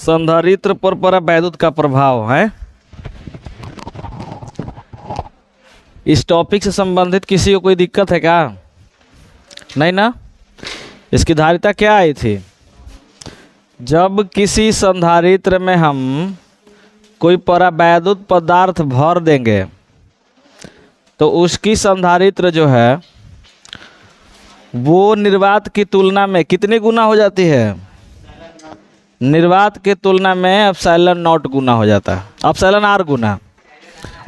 संधारित्र पर परावैद्युत का प्रभाव है। इस टॉपिक से संबंधित किसी को कोई दिक्कत है क्या? नहीं ना? इसकी धारिता क्या आई थी? जब किसी संधारित्र में हम कोई परावैद्युत पदार्थ भर देंगे तो उसकी संधारित्र जो है वो निर्वात की तुलना में कितनी गुना हो जाती है? निर्वात के तुलना में एप्सिलॉन नॉट गुना हो जाता है, एप्सिलॉन आर गुना।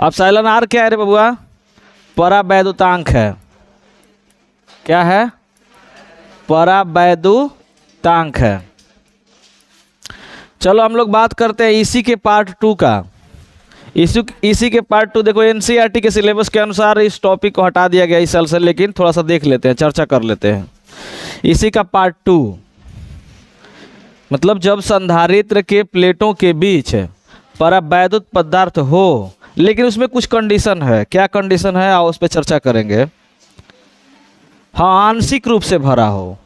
एप्सिलॉन आर क्या है रे बबुआ? परावैद्युतांक है। क्या है? परावैद्युतांक है। चलो हम लोग बात करते हैं इसी के पार्ट 2 का। इसी के पार्ट 2 देखो, एनसीईआरटी के सिलेबस के अनुसार इस टॉपिक को हटा दिया गया इस साल से, लेकिन थोड़ा सा देख लेते हैं, चर्चा कर लेते हैं। इसी का पार्ट 2 मतलब जब संधारित्र के प्लेटों के बीच परावैद्युत पदार्थ हो, लेकिन उसमें कुछ कंडीशन है। क्या कंडीशन है? आओ उस पर चर्चा करेंगे। हाँ, आंशिक रूप से भरा हो।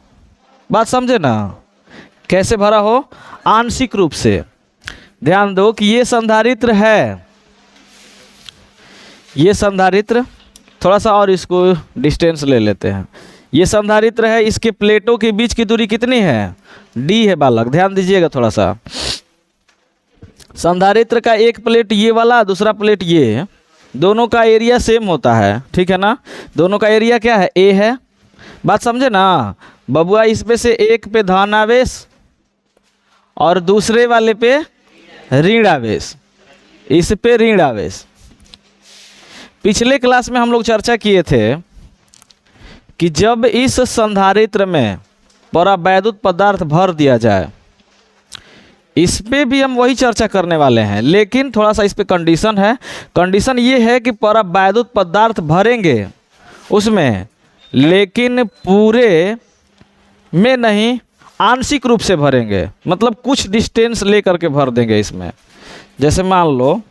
बात समझे ना? कैसे भरा हो? आंशिक रूप से। ध्यान दो कि ये संधारित्र है, ये संधारित्र, थोड़ा सा और इसको डिस्टेंस ले लेते हैं। ये संधारित्र है, इसके प्लेटों के बीच की दूरी कितनी है? डी है बालक, ध्यान दीजिएगा थोड़ा सा। संधारित्र का एक प्लेट ये वाला, दूसरा प्लेट ये, दोनों का एरिया सेम होता है, ठीक है ना? दोनों का एरिया क्या है? ए है। बात समझे ना बबुआ? इसमें से एक पे धन आवेश और दूसरे वाले पे ऋण आवेश, इस पे ऋण आवेश। पिछले क्लास में हम लोग चर्चा किए थे कि जब इस संधारित्र में परावैद्युत पदार्थ भर दिया जाए, इस पे भी हम वही चर्चा करने वाले हैं, लेकिन थोड़ा सा इस पे कंडीशन है। कंडीशन ये है कि परावैद्युत पदार्थ भरेंगे उसमें, लेकिन पूरे में नहीं, आंशिक रूप से भरेंगे। मतलब कुछ डिस्टेंस ले करके भर देंगे इसमें। जैसे मान लो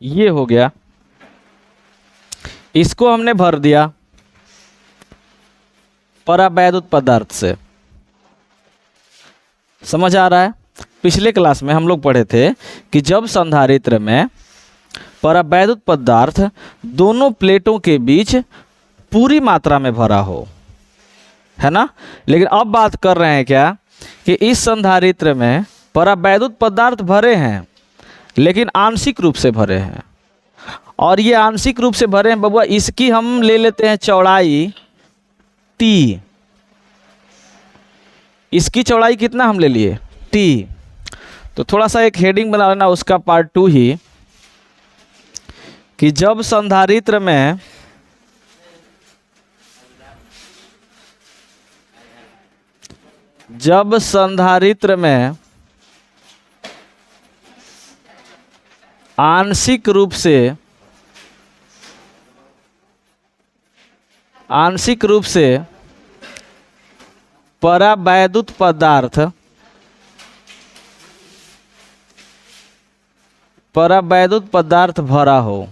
ये हो गया, इसको हमने भर दिया परावैद्युत पदार्थ से। समझ आ रहा है? पिछले क्लास में हम लोग पढ़े थे कि जब संधारित्र में परावैद्युत पदार्थ दोनों प्लेटों के बीच पूरी मात्रा में भरा हो, है ना? लेकिन अब बात कर रहे हैं क्या कि इस संधारित्र में परावैद्युत पदार्थ भरे हैं, लेकिन आंशिक रूप से भरे हैं। और ये आंशिक रूप से भरे हैं बबुआ, इसकी हम ले लेते हैं चौड़ाई टी। इसकी चौड़ाई कितना हम ले लिए? टी। तो थोड़ा सा एक हेडिंग बना लेना उसका पार्ट 2 ही, कि जब संधारित्र में आंशिक रूप से परावैद्युत पदार्थ भरा हो,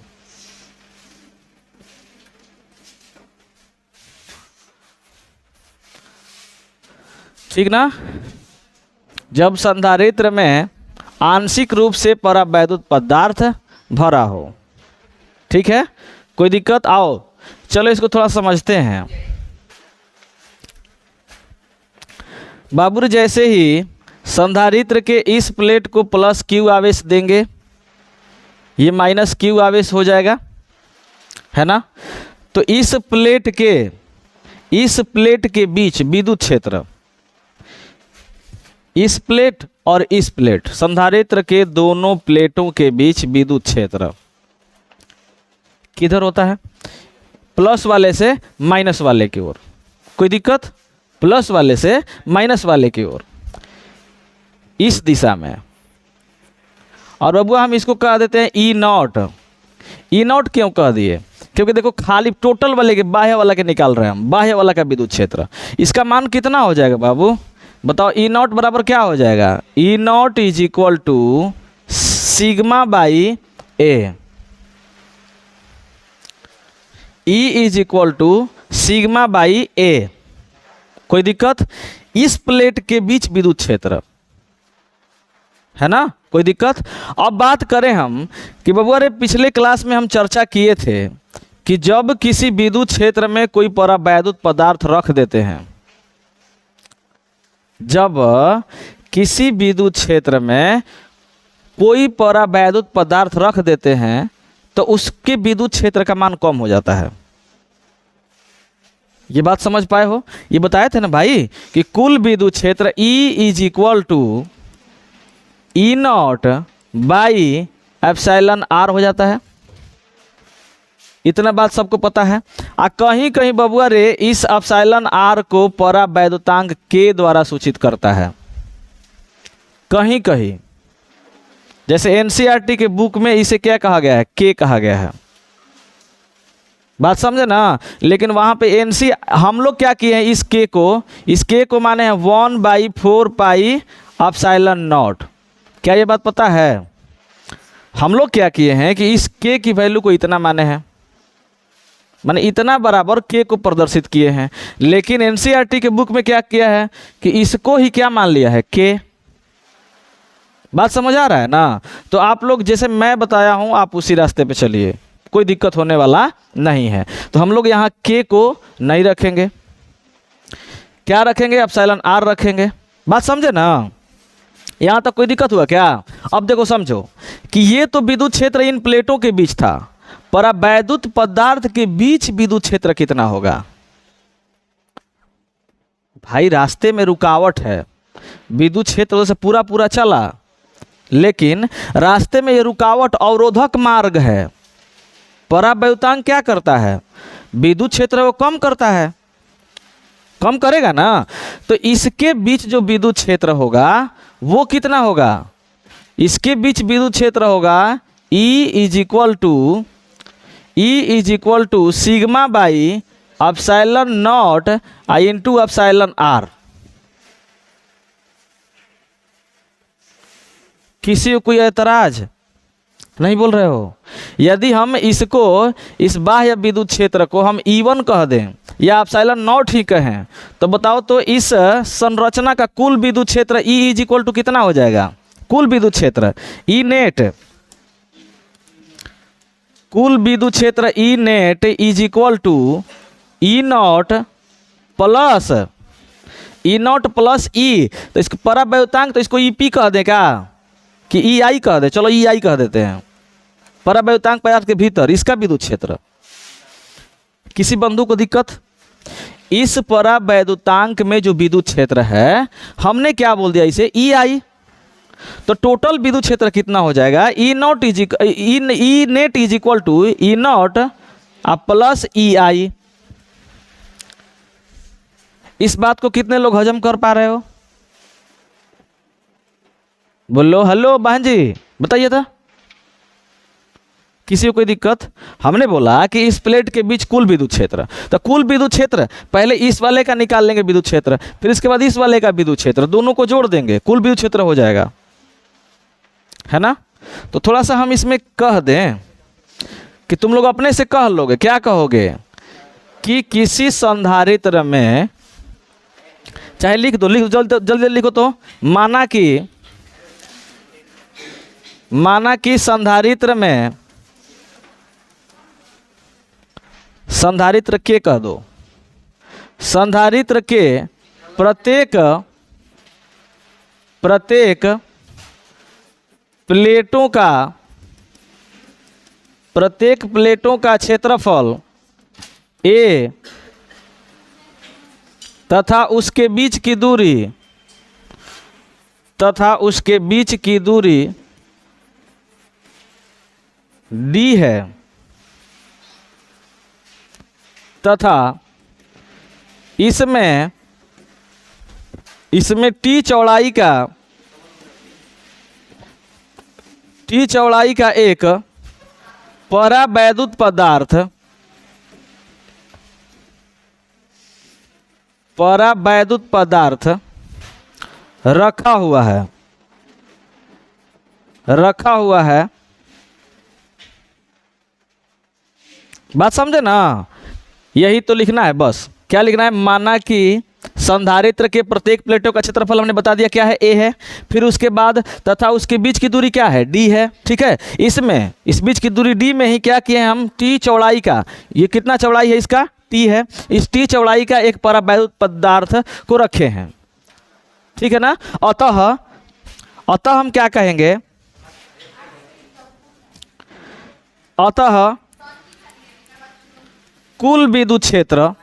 ठीक ना? जब संधारित्र में आंशिक रूप से परावैद्युत पदार्थ भरा हो, ठीक है? कोई दिक्कत? आओ चलो इसको थोड़ा समझते हैं। बाबू जैसे ही संधारित्र के इस प्लेट को प्लस क्यू आवेश देंगे, ये माइनस क्यू आवेश हो जाएगा, है ना? तो इस प्लेट के बीच विद्युत क्षेत्र, इस प्लेट और इस प्लेट, संधारित्र के दोनों प्लेटों के बीच विद्युत क्षेत्र किधर होता है? प्लस वाले से माइनस वाले की ओर। कोई दिक्कत? प्लस वाले से माइनस वाले की ओर। इस दिशा में, और बबुआ हम इसको कह देते हैं ई नॉट। ई नॉट क्यों कह दिए? क्योंकि देखो खाली टोटल वाले के बाह्य वाला के निकाल रहे हैं हम, बाह्य वाला का विद्युत क्षेत्र। इसका मान कितना हो जाएगा बाबू बताओ? ई नॉट बराबर क्या हो जाएगा? E not is equal to sigma by A. E is equal to sigma by A. कोई दिक्कत? इस प्लेट के बीच विद्युत क्षेत्र है ना, कोई दिक्कत? अब बात करें हम कि बबुआ रे पिछले क्लास में हम चर्चा किए थे कि जब किसी विद्युत क्षेत्र में कोई परावैद्युत पदार्थ रख देते हैं, जब किसी विद्युत क्षेत्र में कोई परावैद्युत पदार्थ रख देते हैं तो उसके विद्युत क्षेत्र का मान कम हो जाता है। ये बात समझ पाए हो? ये बताए थे ना भाई कि कुल विद्युत क्षेत्र E is equal to E naught by epsilon R हो जाता है। इतना बात सबको पता है। कहीं कहीं बबुआ रे इस एप्सिलॉन आर को परावैद्युतांक के द्वारा सूचित करता है, कहीं कहीं। जैसे एनसीईआरटी के बुक में इसे क्या कहा गया है? के कहा गया है। बात समझे ना? लेकिन वहां पे हम लोग क्या किए हैं? इस के को माने हैं 1/4 पाई एप्सिलॉन नॉट। क्या ये बात पता है? हम लोग क्या किए हैं कि इस के की वैल्यू को इतना माने हैं, माने इतना बराबर के को प्रदर्शित किए हैं। लेकिन एनसीईआरटी के बुक में क्या किया है कि इसको ही क्या मान लिया है? के। बात समझ आ रहा है ना? तो आप लोग जैसे मैं बताया हूं आप उसी रास्ते पे चलिए, कोई दिक्कत होने वाला नहीं है। तो हम लोग यहाँ के को नहीं रखेंगे, क्या रखेंगे? एप्सिलॉन आर रखेंगे। बात समझे ना? यहाँ तक कोई दिक्कत हुआ क्या? अब देखो समझो कि ये तो विद्युत क्षेत्र इन प्लेटों के बीच था, परावैद्युत पदार्थ के बीच विद्युत क्षेत्र कितना होगा? भाई रास्ते में रुकावट है, विद्युत क्षेत्र से पूरा पूरा चला, लेकिन रास्ते में ये रुकावट अवरोधक मार्ग है। परावैद्युतांक क्या करता है? विद्युत क्षेत्र को कम करता है, कम करेगा ना। तो इसके बीच जो विद्युत क्षेत्र होगा वो कितना होगा? इसके बीच विद्युत क्षेत्र होगा E is equal to sigma by epsilon not into epsilon R. किसी को कोई ऐतराज नहीं बोल रहे हो? यदि हम इसको, इस बाह्य विद्युत क्षेत्र को हम E1 कह दें या एप्सिलॉन नॉट ही कहें, तो बताओ तो इस संरचना का कुल विद्युत क्षेत्र E इज इक्वल टू कितना हो जाएगा? कुल विद्युत क्षेत्र E नेट, कुल विद्युत क्षेत्र E net is equal to E naught plus E। तो इसको परावैद्युतांक तो इसको EP कह दें क्या कि EI कह दे? चलो EI कह देते हैं। परावैद्युतांक पदार्थ के भीतर इसका विद्युत क्षेत्र। किसी बंधु को दिक्कत? इस परावैद्युतांक में जो विद्युत क्षेत्र है हमने क्या बोल दिया? इसे EI। तो टोटल विद्युत क्षेत्र कितना हो जाएगा? E net is equal to E naught plus EI। इस बात को कितने लोग हजम कर पा रहे हो? बोलो हेलो बहन जी, बताइए था। किसी को कोई दिक्कत? हमने बोला कि इस प्लेट के बीच कुल विद्युत क्षेत्र, तो कुल विद्युत क्षेत्र पहले इस वाले का निकाल लेंगे विद्युत क्षेत्र, फिर इसके बाद इस वाले का विद्युत क्षेत्र, दोनों को जोड़ देंगे, कुल विद्युत क्षेत्र हो जाएगा, है ना? तो थोड़ा सा हम इसमें कह दें कि तुम लोग अपने से कह लोगे। क्या कहोगे? कि किसी संधारित्र में, चाहे लिख दो जल्दी जल्दी लिखो तो, माना कि संधारित्र के कह दो, संधारित्र के प्रत्येक प्लेटों का क्षेत्रफल A तथा उसके बीच की दूरी D है, तथा इसमें T चौड़ाई का टी चौड़ाई का एक परावैद्युत पदार्थ रखा हुआ है। बात समझे ना, यही तो लिखना है बस। क्या लिखना है? माना कि संधारित्र के प्रत्येक प्लेटों का क्षेत्रफल हमने बता दिया क्या है, a है। फिर उसके बाद तथा उसके बीच की दूरी क्या है, d है। ठीक है, इसमें इस बीच की दूरी d में ही क्या किए हम, t चौड़ाई का, ये कितना चौड़ाई है इसका, t है, इस t चौड़ाई का एक परावैद्युत पदार्थ को रखे हैं। ठीक है ना। अतः हम क्या कहेंगे, अतः कुल विद्युत क्षेत्र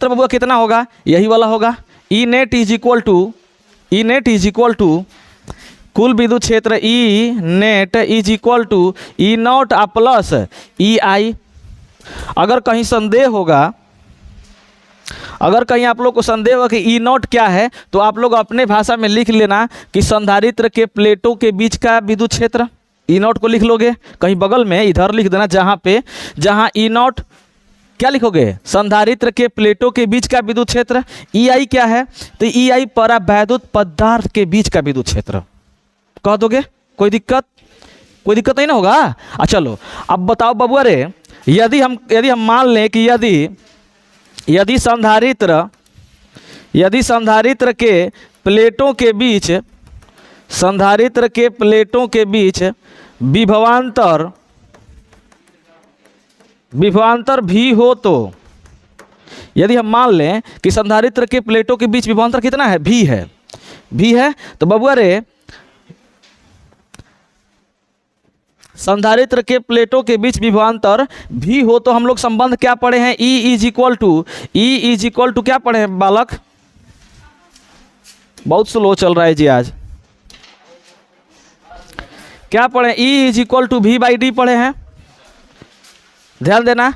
बबुआ कितना होगा, यही वाला होगा। E net is equal to कुल विद्युत क्षेत्र E net is equal to E not plus E I. अगर कहीं संदेह होगा, अगर कहीं आप लोग को संदेह होगा कि ई नॉट क्या है, तो आप लोग अपने भाषा में लिख लेना कि संधारित्र के प्लेटों के बीच का विद्युत क्षेत्र। ई नॉट को लिख लोगे कहीं बगल में, इधर लिख देना जहां ई नॉट, क्या लिखोगे, संधारित्र के प्लेटों के बीच का विद्युत क्षेत्र। ई आई क्या है, तो ई आई परावैद्युत पदार्थ के बीच का विद्युत क्षेत्र कह दोगे। कोई दिक्कत नहीं ना होगा। चलो अब बताओ बबुआ रे, यदि हम मान लें कि यदि संधारित्र के प्लेटों के बीच विभवांतर भी हो, तो यदि हम मान लें कि संधारित्र के प्लेटों के बीच विभवांतर कितना है, भी है, तो बबुआ रे संधारित्र के प्लेटों के बीच विभवांतर भी हो, तो हम लोग संबंध क्या पढ़े हैं, E इज इक्वल टू क्या पढ़े हैं बालक, बहुत स्लो चल रहा है जी आज। क्या पढ़े, E is equal to V by D पढ़े हैं, ध्यान देना।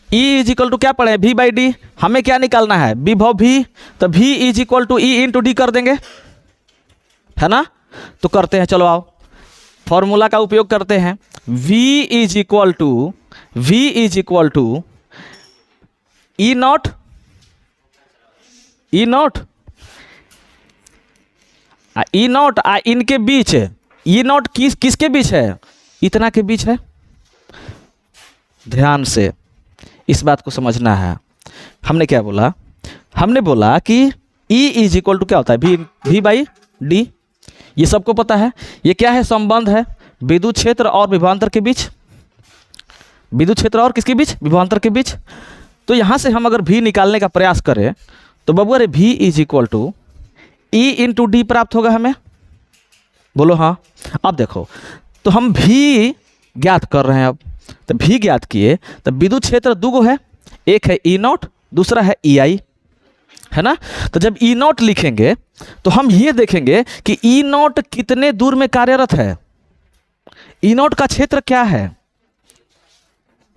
E इज इक्वल टू क्या पढ़े हैं, वी बाई डी। हमें क्या निकालना है, विभव भी, तो V is equal to E into D कर देंगे, है ना। तो करते हैं, चलो आओ फॉर्मूला का उपयोग करते हैं। V is equal to E naught इनके बीच, ई नॉट किसके बीच है, इतना के बीच है। ध्यान से इस बात को समझना है। हमने क्या बोला, हमने बोला कि E इज इक्वल टू क्या होता है, V बाई डी। ये सबको पता है। ये क्या है, संबंध है विद्युत क्षेत्र और विभवांतर के बीच, विद्युत क्षेत्र और किसके बीच, विभवांतर के बीच। तो यहाँ से हम अगर V निकालने का प्रयास करें तो बबुआ रे V is equal to E into D प्राप्त होगा हमें, बोलो हाँ। अब देखो, तो हम V ज्ञात कर रहे हैं। अब तो V ज्ञात किए तो विद्युत क्षेत्र दो है, एक है E नॉट, दूसरा है E आई, है ना। तो जब E नॉट लिखेंगे तो हम ये देखेंगे कि E नॉट कितने दूर में कार्यरत है, E नॉट का क्षेत्र क्या है,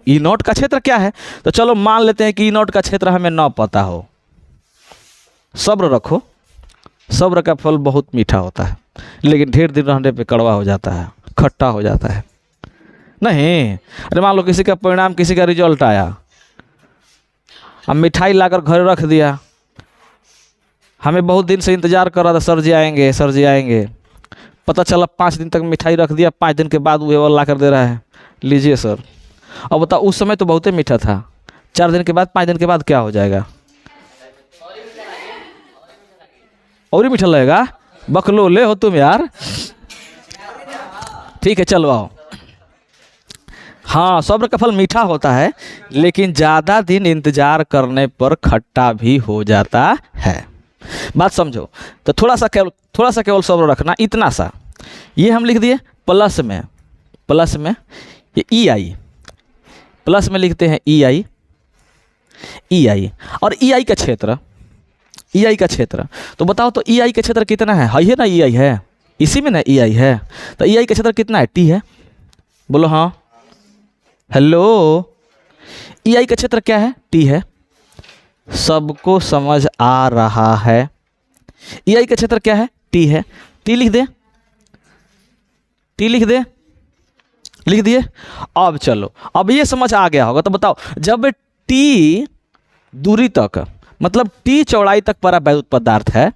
E नॉट का क्षेत्र क्या है। तो चलो मान लेते हैं कि E नॉट का क्षेत्र हमें ना पता हो। सब्र रखो, सब्र का फल बहुत मीठा होता है, लेकिन ढेर दिन रहने पे कड़वा हो जाता है, खट्टा हो जाता है। नहीं, अरे मान लो किसी का परिणाम, किसी का रिजल्ट आया, अब मिठाई लाकर घर रख दिया, हमें बहुत दिन से इंतजार कर रहा था, सर जी आएंगे। पता चला 5 दिन तक मिठाई रख दिया, 5 दिन के बाद वो ला कर दे रहा है, लीजिए सर। अब बताओ, उस समय तो बहुत ही मीठा था, 4 दिन के बाद, 5 दिन के बाद क्या हो जाएगा, और ही मीठा लगेगा। बकलोले हो तुम यार। ठीक है, चलो आओ। हाँ, सब्र का फल मीठा होता है, लेकिन ज़्यादा दिन इंतजार करने पर खट्टा भी हो जाता है। बात समझो। तो थोड़ा सा केवल सब्र रखना, इतना सा। ये हम लिख दिए प्लस में ये ई आई, प्लस में लिखते हैं ई आई, और ई आई का क्षेत्र, तो बताओ तो ई आई का क्षेत्र कितना है ना, ई आई है इसी में ना, ई आई है। तो ई आई का क्षेत्र कितना है, टी है, बोलो हाँ। हेलो, ई आई का क्षेत्र क्या है, टी है, सबको समझ आ रहा है। ई आई का क्षेत्र क्या है, टी है। टी लिख दे, टी लिख दे, लिख दिए। अब चलो, अब ये समझ आ गया होगा तो बताओ, जब टी दूरी तक मतलब टी चौड़ाई तक परावैद्युत पदार्थ है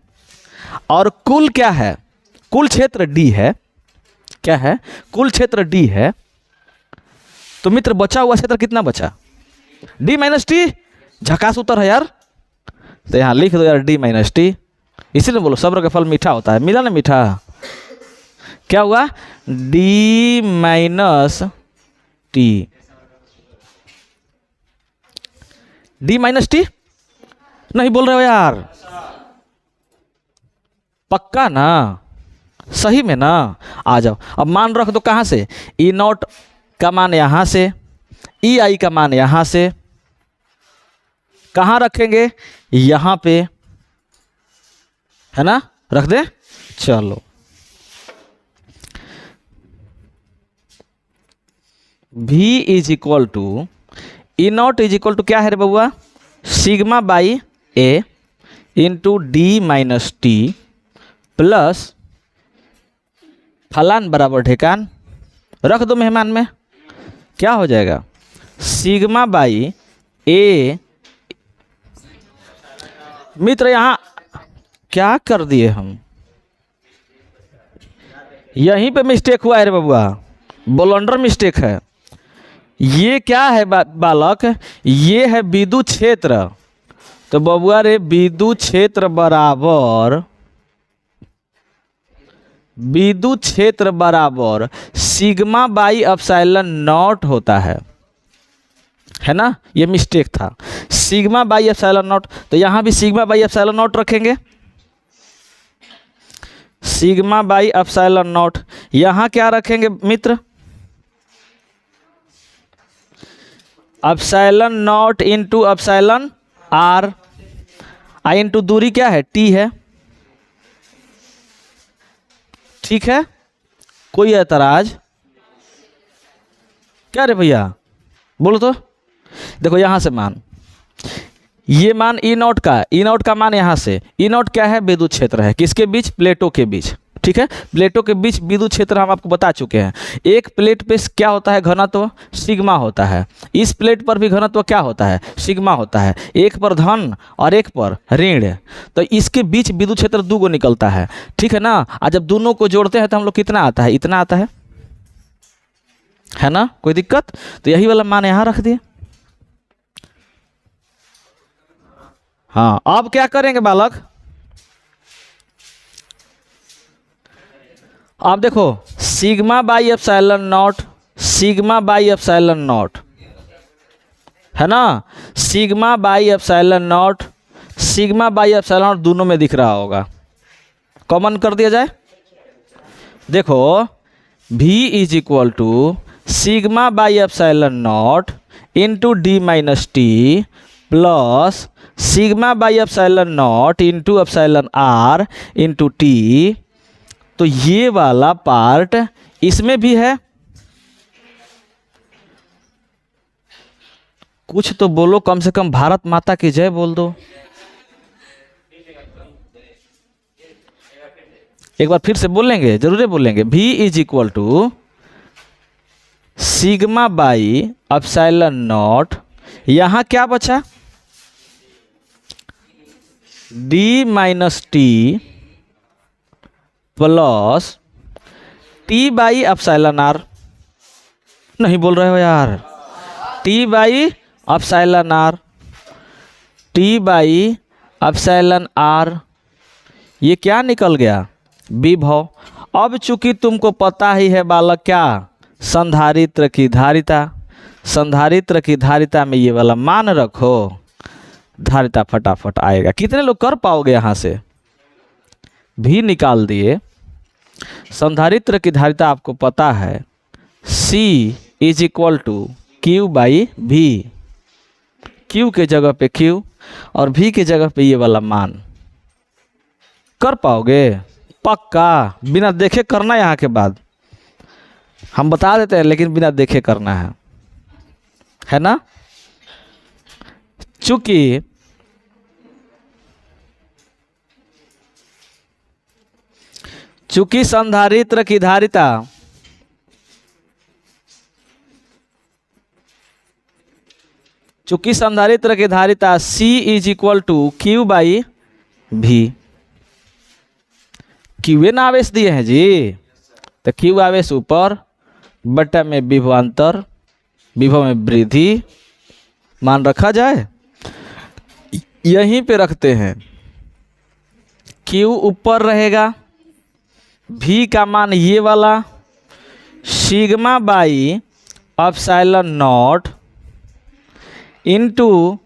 और कुल क्या है, कुल क्षेत्र डी है, क्या है, कुल क्षेत्र डी है, तो मित्र बचा हुआ क्षेत्र कितना बचा, डी माइनस टी। झकास उत्तर है यार, तो यहां लिख दो यार डी माइनस टी। इसीलिए बोलो सब्र का फल मीठा होता है, मिला ना मीठा, क्या हुआ, D minus T, D minus T. नहीं बोल रहे हो यार, पक्का ना, सही में ना, आ जाओ। अब मान रख दो कहां से, ई नॉट का मान यहां से, ई आई का मान यहां से, कहां रखेंगे, यहां पे, है ना, रख दे। चलो V is equal to, E not is equal to क्या है रे बबुआ, sigma by A into D minus T plus फलान बराबर ढेकान, रख दो मेहमान में, क्या हो जाएगा, सिग्मा बाई ए। मित्र यहां क्या कर दिए हम, यहीं पे मिस्टेक हुआ है रे बबुआ, ब्लंडर मिस्टेक है। ये क्या है बालक, ये है विद्युत क्षेत्र, तो बबुआ रे विद्युत क्षेत्र बराबर, विद्युत क्षेत्र बराबर सिग्मा बाई एप्सिलॉन नॉट होता है ना, ये मिस्टेक था, सिग्मा बाई एप्सिलॉन नॉट, तो यहां भी सिग्मा बाई एप्सिलॉन नॉट रखेंगे, सिग्मा बाई एप्सिलॉन नॉट, यहां क्या रखेंगे मित्र, epsilon not into epsilon R, I into दूरी क्या है, टी है, ठीक है, कोई ऐतराज, क्या रे भैया बोलो तो। देखो यहां से मान, ये मान ई नॉट का, ई नॉट का मान यहां से, ई नॉट क्या है, विद्युत क्षेत्र है, किसके बीच, प्लेटों के बीच, ठीक है, प्लेटों के बीच विद्युत क्षेत्र हम आपको बता चुके हैं। एक प्लेट पे क्या होता है, घनत्व सिग्मा होता है, इस प्लेट पर भी घनत्व क्या होता है, सिग्मा होता है, एक पर धन और एक पर ऋण, तो इसके बीच विद्युत क्षेत्र दो गो निकलता है, ठीक है ना। आज जब दोनों को जोड़ते हैं तो हम लोग कितना आता है, इतना आता है ना, कोई दिक्कत, तो यही वाला मान यहां रख दिए। हाँ अब क्या करेंगे बालक, आप देखो sigma by epsilon not, sigma by epsilon not, है ना, sigma by epsilon not, sigma by epsilon not दोनों में दिख रहा होगा, कॉमन कर दिया जाए। देखो V is equal to sigma by epsilon not into D minus T plus sigma by epsilon not into epsilon R into T, तो ये वाला पार्ट इसमें भी है, कुछ तो बोलो, कम से कम भारत माता की जय बोल दो। एक बार फिर से बोलेंगे, जरूर बोलेंगे, V is equal to sigma by epsilon not, यहां क्या बचा, D minus T plus T by epsilon R, नहीं बोल रहे हो यार, T by epsilon R, T by epsilon R, ये क्या निकल गया, विभव। अब चूंकि तुमको पता ही है बालक क्या, संधारित्र की धारिता, संधारित्र की धारिता में ये वाला मान रखो, धारिता फटाफट आएगा। कितने लोग कर पाओगे, यहां से भी निकाल दिए। संधारित्र की धारिता आपको पता है, C is equal to Q by V, Q के जगह पे Q और V के जगह पे ये वाला मान, कर पाओगे पक्का, बिना देखे करना, यहाँ के बाद हम बता देते हैं लेकिन बिना देखे करना है ना। चूंकि संधारित्र की धारिता C is equal to Q by V. Q ना आवेश दिए हैं जी, तो क्यू आवेश ऊपर बटा में विभवांतर, विभव में वृद्धि मान रखा जाए, यहीं पे रखते हैं। क्यू ऊपर रहेगा, भी का मान ये वाला sigma by epsilon not into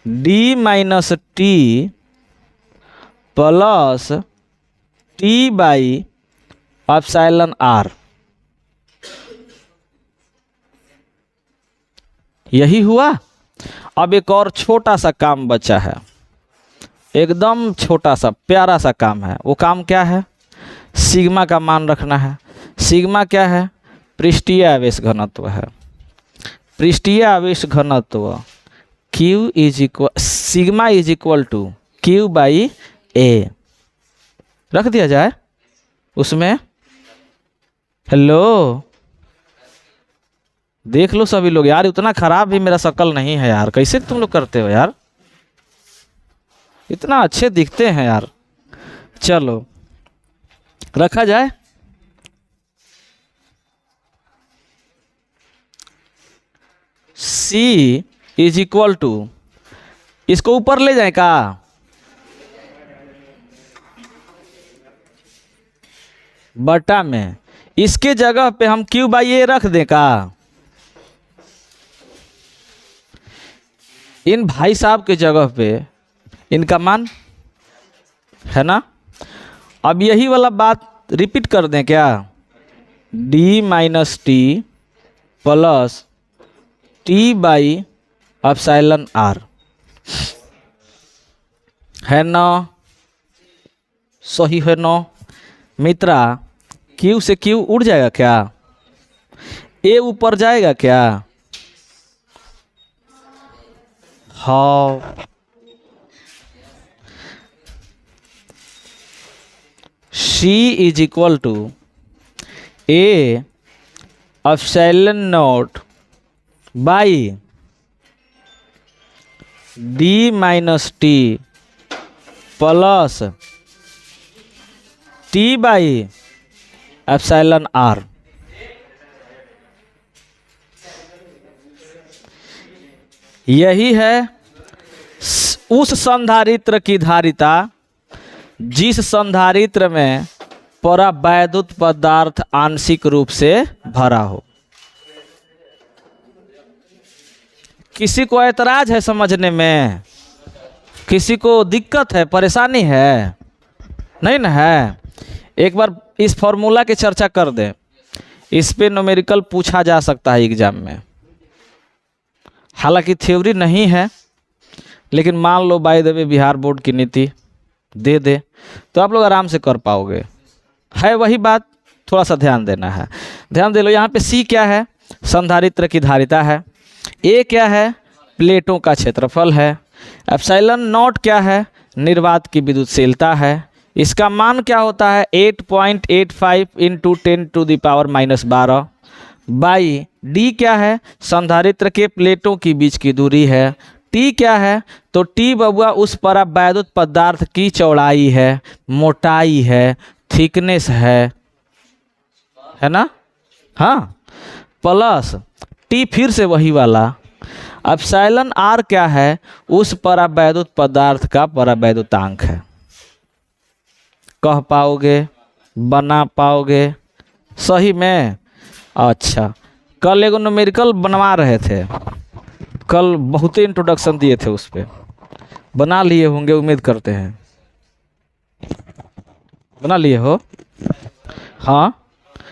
D minus T plus T by epsilon R. यही हुआ। अब एक और छोटा सा काम बचा है, एकदम छोटा सा प्यारा सा काम है। वो काम क्या है? सिग्मा का मान रखना है। सिग्मा क्या है? पृष्ठीय आवेश घनत्व है। पृष्ठीय आवेश घनत्व Q is equal sigma is equal to Q by A रख दिया जाए उसमें। हेलो, देख लो सभी लोग यार, उतना खराब भी मेरा शक्ल नहीं है यार। कैसे तुम लोग करते हो यार, इतना अच्छे दिखते हैं यार। चलो रखा जाए। C इज इक्वल टू, इसको ऊपर ले जाए का? बटा में, इसके जगह पे हम Q बाई ए रख दें का? इन भाई साहब के जगह पे इनका मान है ना। अब यही वाला बात रिपीट कर दें क्या? D minus T plus T by epsilon R है ना। सही है ना मित्रा? Q से Q उड़ जाएगा क्या? A ऊपर जाएगा क्या? हाँ, C is equal to A epsilon naught by D minus T plus T by epsilon R. यही है उस संधारित्र की धारिता जिस संधारित्र में परावैद्युत पदार्थ आंशिक रूप से भरा हो। किसी को ऐतराज है समझने में? किसी को दिक्कत है, परेशानी है? नहीं ना है? एक बार इस फॉर्मूला की चर्चा कर दें। इस पे न्यूमेरिकल पूछा जा सकता है एग्जाम में। हालांकि थ्योरी नहीं है, लेकिन मान लो by the way Bihar board की नीति दे दे तो आप लोग आराम से कर पाओगे। है वही बात, थोड़ा सा ध्यान देना है। ध्यान दे लो, यहाँ पे C क्या है? संधारित्र की धारिता है। A क्या है? प्लेटों का क्षेत्रफल है। एप्सिलॉन नॉट क्या है? निर्वात की विद्युतशीलता है। इसका मान क्या होता है? 8.85 इंटू 10⁻⁻12 बाई D क्या है? संधारित्र के प्लेटों की बीच की दूरी है। T क्या है? तो T बबुआ उस परावैद्युत पदार्थ की चौड़ाई है, मोटाई है, थिकनेस है ना। हाँ, प्लस T फिर से वही वाला एप्सिलॉन R क्या है? उस परावैद्युत पदार्थ का परावैद्युतांक है। कह पाओगे? बना पाओगे? सही में? अच्छा, कल एगो न्यूमेरिकल बनवा रहे थे, कल बहुत ही इंट्रोडक्शन दिए थे उस पर। बना लिए होंगे, उम्मीद करते हैं बना लिए हो। हाँ,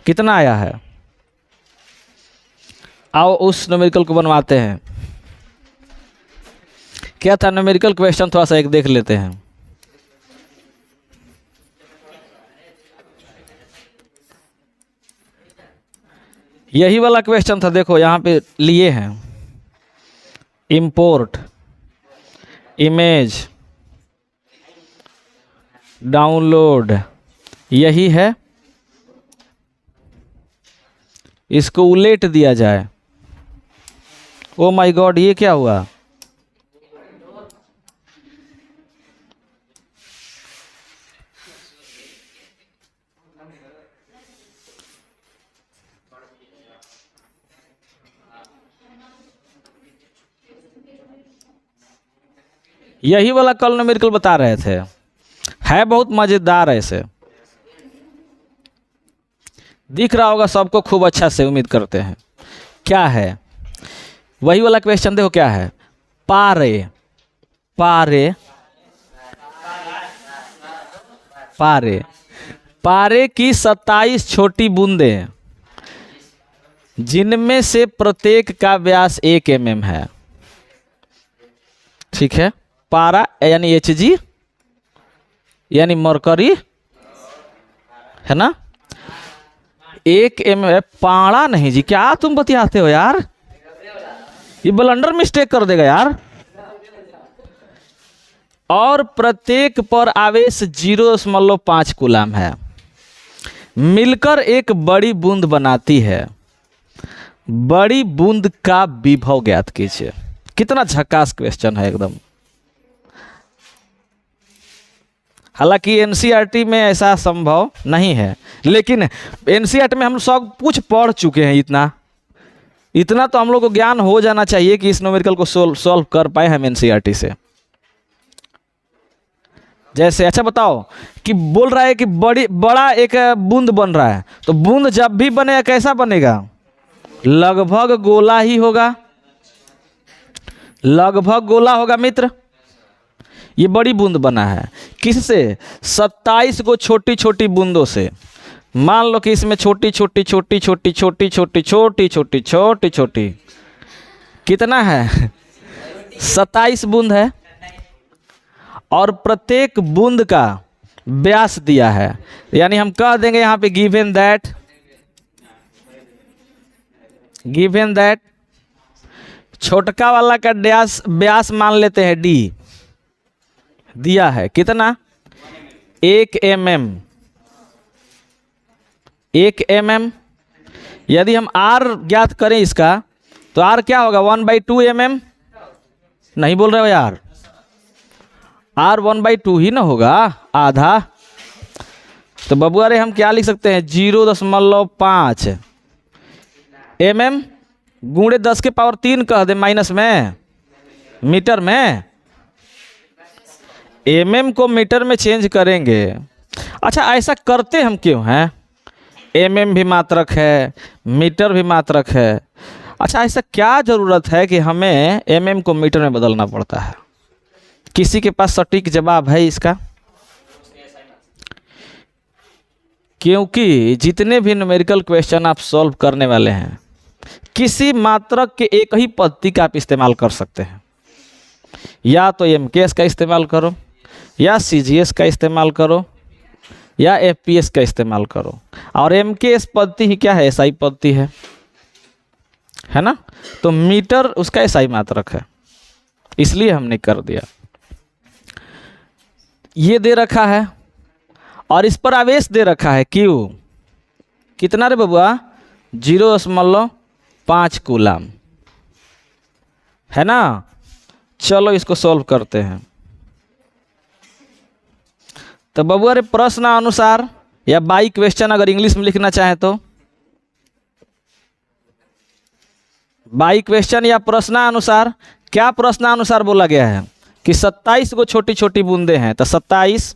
कितना आया है? आओ उस न्यूमेरिकल को बनवाते हैं। क्या था न्यूमेरिकल क्वेश्चन? थोड़ा सा एक देख लेते हैं। यही वाला क्वेश्चन था, देखो यहाँ पे लिए हैं। इंपोर्ट इमेज, डाउनलोड यही है, इसको उलट दिया जाए। ओ माय गॉड, ये क्या हुआ? यही वाला कल न्यूमेरिकल बता रहे थे, है बहुत मजेदार। ऐसे दिख रहा होगा सबको खूब अच्छा से, उम्मीद करते हैं। क्या है? वही वाला क्वेश्चन देखो क्या है। पारे पारे पारे पारे की 27 छोटी बूंदें, जिनमें से प्रत्येक का व्यास 1 mm है। ठीक है, पारा यानी Hg यानी मरकरी, है ना। 1 mm, पाड़ा नहीं जी, क्या तुम बतियाते हो यार, ये ब्लंडर मिस्टेक कर देगा यार। और प्रत्येक पर आवेश 0.5 कूलम है, मिलकर एक बड़ी बूंद बनाती है। बड़ी बूंद का विभव ज्ञात कीजिए। कितना झकास क्वेश्चन है एकदम। हालांकि एनसीईआरटी में ऐसा संभव नहीं है, लेकिन एनसीईआरटी में हम सब कुछ पढ़ चुके हैं। इतना तो हम लोग को ज्ञान हो जाना चाहिए कि इस न्यूमेरिकल को सॉल्व कर पाए हम एनसीईआरटी से। जैसे अच्छा बताओ कि बोल रहा है कि बड़ा एक बूंद बन रहा है, तो बूंद जब भी बनेगा कैसा बनेगा? लगभग गोला ही होगा, लगभग गोला होगा मित्र। ये बड़ी बूंद बना है किससे? 27 को छोटी छोटी बूंदों से। मान लो कि इसमें छोटी छोटी छोटी छोटी छोटी छोटी छोटी छोटी छोटी छोटी कितना है? 27 बूंद है, और प्रत्येक बूंद का व्यास दिया है। यानी हम कह देंगे यहाँ पे गिवन दैट छोटका वाला का व्यास मान लेते हैं d, दिया है कितना? 1 mm। 1 mm। यदि हम r ज्ञात करें इसका, तो r क्या होगा? 1/2 mm। नहीं बोल रहे हो यार, r 1/2 ही ना होगा, आधा। तो बबुआ रे हम क्या लिख सकते हैं? 0.5 mm गुणे 10 के पावर 3 कह दे माइनस में, मीटर में। mm को मीटर में चेंज करेंगे। अच्छा ऐसा करते हम क्यों हैं? mm भी मात्रक है, मीटर भी मात्रक है। अच्छा ऐसा क्या ज़रूरत है कि हमें mm को मीटर में बदलना पड़ता है? किसी के पास सटीक जवाब है इसका? क्योंकि जितने भी न्यूमेरिकल क्वेश्चन आप सॉल्व करने वाले हैं, किसी मात्रक के एक ही पद्धति का आप इस्तेमाल कर सकते हैं। या तो MKS का इस्तेमाल करो, या CGS का इस्तेमाल करो, या FPS का इस्तेमाल करो। और MKS पद्धति ही क्या है? SI पद्धति है ना। तो मीटर उसका SI मात्रक है, इसलिए हमने कर दिया। ये दे रखा है और इस पर आवेश दे रखा है Q। कितना रे बबुआ? 0.5 कूलम, है ना। चलो इसको सॉल्व करते हैं। तो बबुआ रे प्रश्न अनुसार या बाई क्वेश्चन अगर इंग्लिश में लिखना चाहें तो, बाई क्वेश्चन या प्रश्नानुसार। क्या प्रश्नानुसार बोला गया है? कि 27 को छोटी छोटी बूंदें हैं, तो 27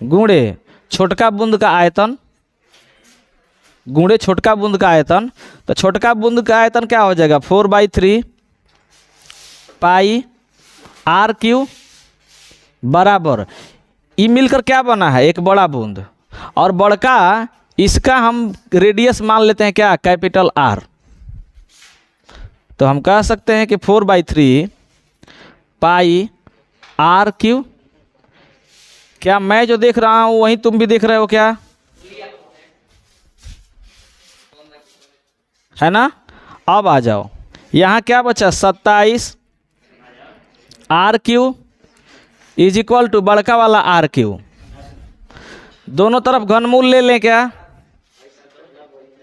गुणे छोटका बूंद का आयतन, गुणे छोटका बूंद का आयतन। तो छोटका बूंद का आयतन क्या हो जाएगा? 4/3 पाई r³ बराबर, ये मिलकर क्या बना है? एक बड़ा बूंद। और बड़का इसका हम रेडियस मान लेते हैं क्या? Capital R। तो हम कह सकते हैं कि 4/3 पाई r³। क्या मैं जो देख रहा हूं वही तुम भी देख रहे हो क्या? है ना। अब आ जाओ, यहाँ क्या बचा? 27 r³ इज इक्वल टू बड़का वाला r³। दोनों तरफ घनमूल ले लें क्या?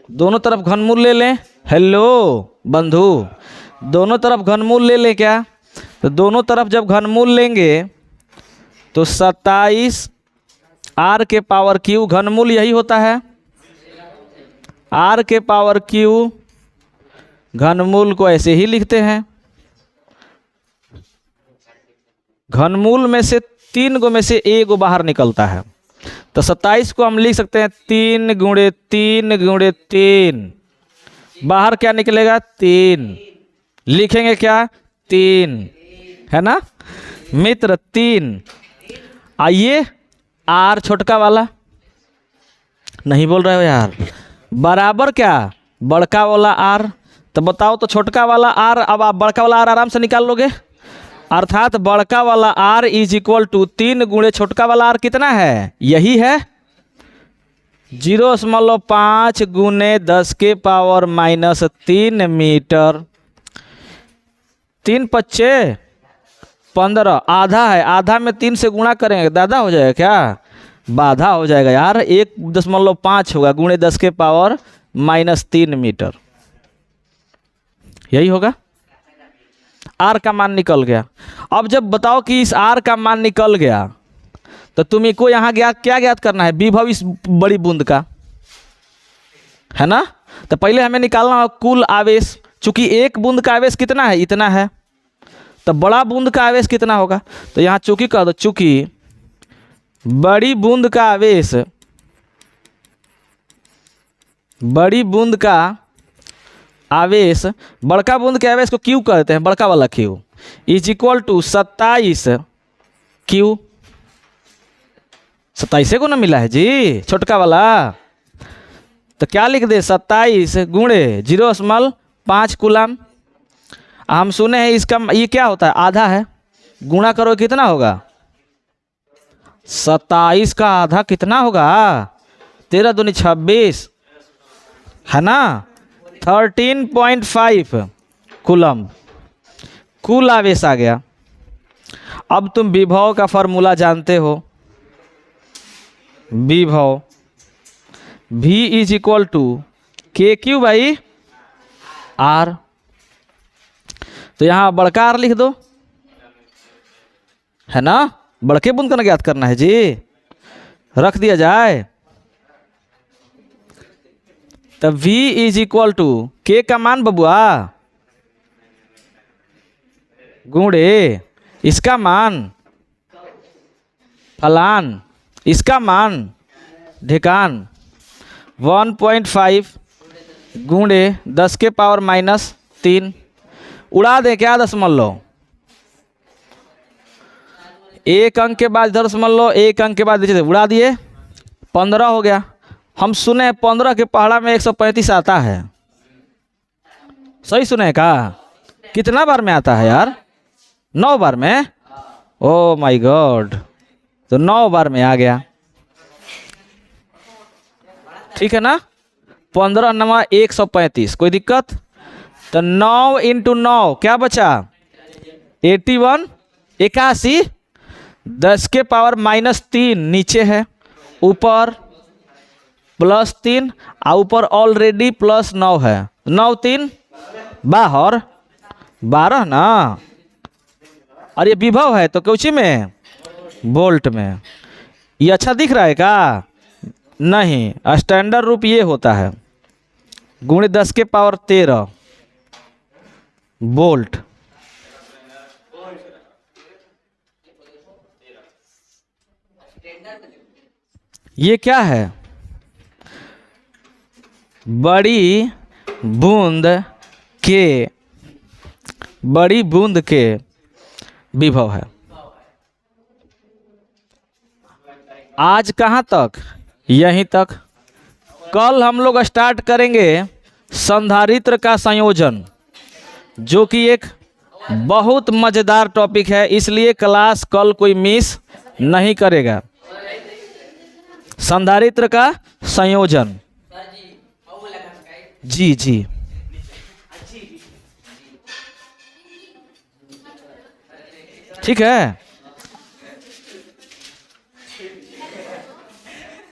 दोनों तरफ घनमूल ले लें। हेलो बंधु, दोनों तरफ घनमूल ले लें क्या? तो दोनों तरफ जब घनमूल लेंगे तो 27 आर के पावर क्यू, घनमूल यही होता है, आर के पावर क्यू। घनमूल को ऐसे ही लिखते हैं, घनमूल में से 3 गो में से 1 गो बाहर निकलता है। तो 27 को हम लिख सकते हैं 3 गुणे 3 गुणे 3। बाहर क्या निकलेगा? 3। लिखेंगे क्या? 3, है ना मित्र? 3। आइए आर छोटका वाला, नहीं बोल रहे हो यार, बराबर क्या? बड़का वाला आर। तो बताओ तो छोटका वाला आर, अब आप बड़का वाला आर आराम से निकाल लोगे। अर्थात बड़का वाला आर इज इक्वल टू 3 गुणे छोटका वाला आर कितना है? यही है 0.5 गुने 10 के पावर माइनस 3 मीटर। 3 पच्चे 15, आधा है, आधा में 3 से गुणा करेंगे दादा हो जाएगा क्या? बाधा हो जाएगा यार। 1.5 होगा गुणे 10 के पावर माइनस 3 मीटर, यही होगा। आर का मान निकल गया। अब जब बताओ कि इस आर का मान निकल गया तो तुम्हें को यहाँ क्या ज्ञात करना है? विभव इस बड़ी बूंद का, है ना। तो पहले हमें निकालना होगा कुल आवेश। चूंकि एक बूंद का आवेश कितना है? इतना है। तो बड़ा बूंद का आवेश कितना होगा? तो यहाँ चूंकि कह दो, चूंकि बड़ी बूंद का आवेश, बड़ी बूंद का आवेश, बड़का बूंद के आवेश को क्यू कहते हैं, बड़का वाला Q, is equal to 27 Q. 27 को ना मिला है जी छोटका वाला। तो क्या लिख दे? 27 गुणे 0.5 कूलम। हम सुने हैं इसका ये क्या होता है? आधा है। गुणा करो कितना होगा? 27 का आधा कितना होगा? 13 दूनी 26, है ना। 13.5 कूलम कुल आवेश आ गया। अब तुम विभव का फॉर्मूला जानते हो। विभव V इज इक्वल टू के क्यू बाई आर। तो यहाँ बड़का आर लिख दो, है ना। बड़के बूंद का ज्ञात करना है जी, रख दिया जाए। तो V इज इक्वल टू के का मान बबुआ गुणे इसका मान फलान, इसका मान ढेकान, 1.5 गुणे 10 के पावर माइनस 3। उड़ा दें क्या दशमलव? एक अंक के बाद इधर समझ लो, एक अंक के बाद नीचे उड़ा दिए, 15 हो गया। हम सुने 15 के पहाड़ा में 135 आता है। सही सुने का? कितना बार में आता है यार? 9 बार में। ओ माय गॉड, तो 9 बार में आ गया, ठीक है ना। 15 9 135, कोई दिक्कत? तो 9 इंटू 9 क्या बचा? 81, 81। 10 के पावर माइनस 3 नीचे है, ऊपर प्लस 3, और ऊपर ऑलरेडी प्लस 9 है। 9 3 बाहर 12 ना। और ये विभव है तो कौची में? वोल्ट में। ये अच्छा दिख रहा है का? नहीं, स्टैंडर्ड रूप ये होता है गुणे 10 के पावर 13 वोल्ट। ये क्या है? बड़ी बूंद के, बड़ी बूंद के विभव है। आज कहाँ तक? यहीं तक। कल हम लोग स्टार्ट करेंगे संधारित्र का संयोजन, जो कि एक बहुत मज़ेदार टॉपिक है, इसलिए क्लास कल कोई मिस नहीं करेगा। संधारित्र का संयोजन, जी जी। ठीक है।